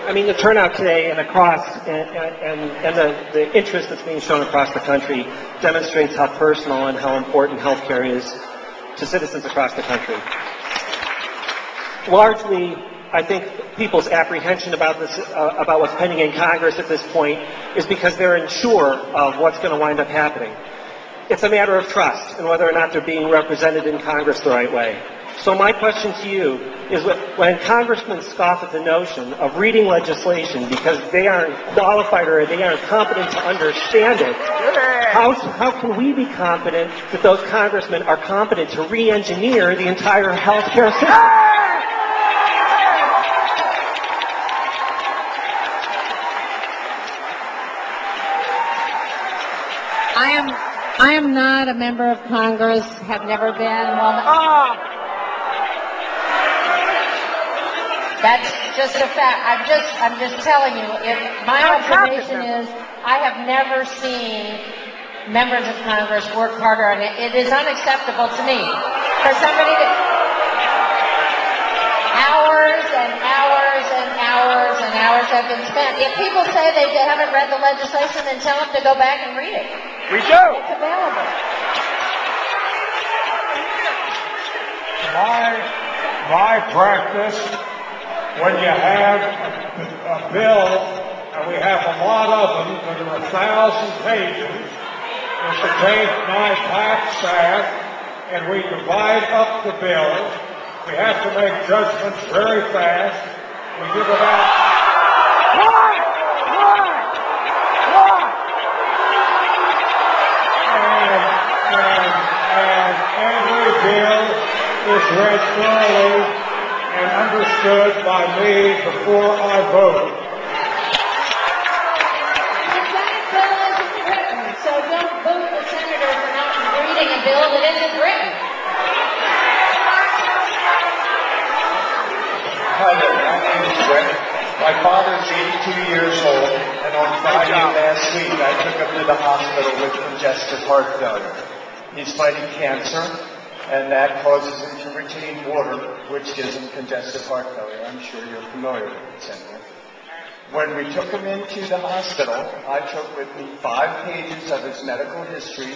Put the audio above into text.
I mean, the turnout today and across, and the interest that's being shown across the country demonstrates how personal and how important healthcare is to citizens across the country. Largely, I think people's apprehension about this, about what's pending in Congress at this point, is because they're unsure of what's going to wind up happening. It's a matter of trust and whether or not they're being represented in Congress the right way. So my question to you is, when congressmen scoff at the notion of reading legislation because they aren't qualified or they aren't competent to understand it, how can we be confident that those congressmen are competent to re-engineer the entire health care system? I am not a member of Congress, have never been. That's just a fact. I'm just telling you. My observation is, I have never seen members of Congress work harder on it. It is unacceptable to me for somebody to hours and hours and hours and hours have been spent. If people say they haven't read the legislation, then tell them to go back and read it. We do. It's available. My practice, when you have a bill, and we have a lot of them that are 1,000 pages, is to take my tax staff and we divide up the bill. We have to make judgments very fast. We give about... And every bill is read thoroughly and understood by me before I vote. The Senate bill isn't written, so don't boo the senator for not reading a bill that isn't written. Hi there, my name is Rick. My father's 82 years old, and on Friday last week I took him to the hospital with congestive heart failure. He's fighting cancer, and that causes him to retain water, which gives him congestive heart failure. I'm sure you're familiar with it, Senator. When we took him into the hospital, I took with me 5 pages of his medical history.